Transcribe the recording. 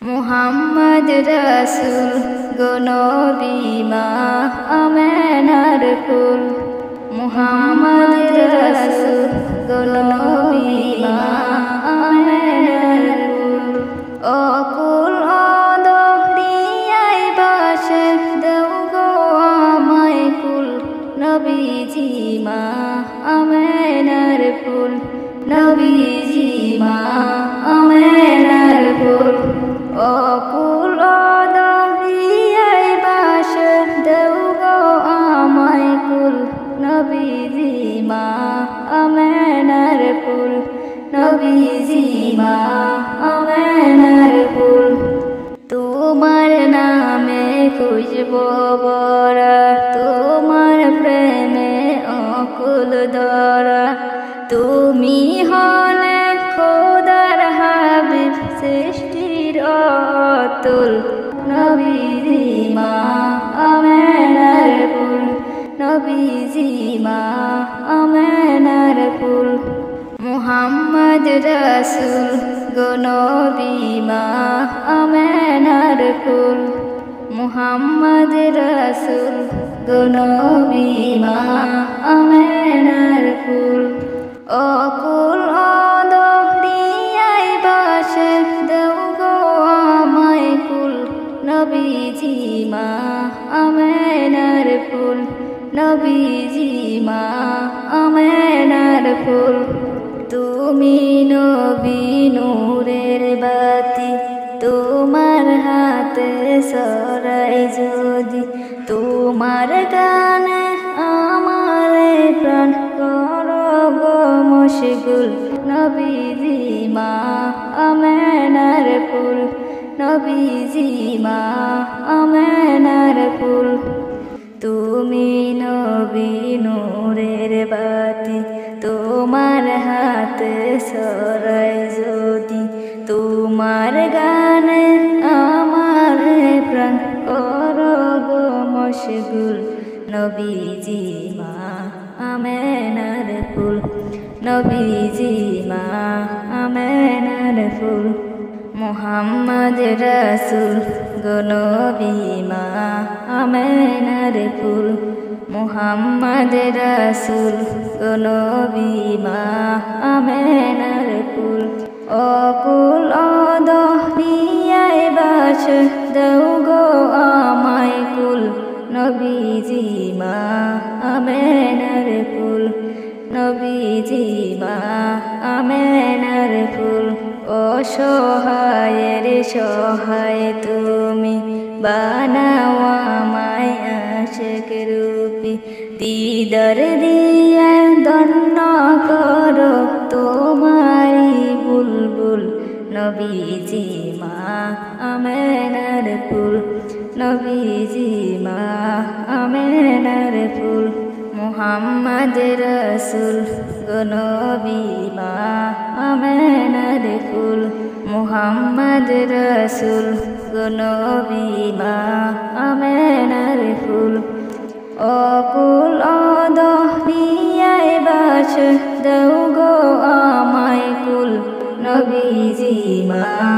মুহাম্মদ রাসূল গো নবী মা আমেনার কুল। মুহাম্মদ রাসূল গো নবী মা আমেনার কুল। অকুল অদরিয়ায় বাসে দেও গো আমায় কুল। নবীজি মা আমেনার কুল। নবীজি মা আমেনার কুল। অকুল অদরিয়ায় বাসে দেও গো আমায় কুল। নবীজি মা আমেনার কুল। নবীজি মা আমেনার কুল। তোমার নামে খুঁজব বরা, তোমার প্রেমে অকুল ধরা। তুমি হলে খোদার হাবিব সৃষ্টির অতুল। নবীজি মা আমেনার কুল। নবীজি মা আমেনার কুল। মুহাম্মদ রাসূল গো নবী মা আমেনার কুল। মুহাম্মদ রাসূল গো নবী মা আমেনার কুল। অকুল অদরিয়ায় বাসে দেও গো আমায় কুল। নবীজি মা আমেনার কুল। নবীজি মা আমেনার কুল। তুমি নবী নূরের বাতি, তোমার হাতে সরাই যদি। তোমার গানে আমার প্রাণ করো গো মশগুল। নবীজি মা আমেনার কুল। নবীজি মা আমেনার কুল। তুমি নবী নূরের বাতি, তোমার হাতে সরাই যদি। তোমার গানে আমার প্রাণ করো গো মশগুল। নবীজি মা আমেনার কুল। নবীজি মা আমেনার কুল। মুহাম্মদ রাসূল গো নবী মা আমেনার কুল। মুহাম্মদ রাসূল গো নবী মা আমেনার কুল। অকুল অদরিয়ায় বাসে দেও গো আমায় কুল। নবীজি মা আমেনার কুল। নবীজি মা আমেনার কুল। অসহায়ের সহায় তুমি, বানাও আমায় আশিক রূপী। দিদার দিয়া ধন্য করো তোমারি বুলবুল। নবীজি মা আমেনার কুল। নবীজি মা আমেনার কুল। মুহাম্মদ রাসূল গো নবী মা আমেনার কুল। মুহাম্মদ রাসূল গো নবী মা আমেনার কুল। অকুল অদরিয়ায় বাসে দেও গো আমায় কুল। নবীজি মা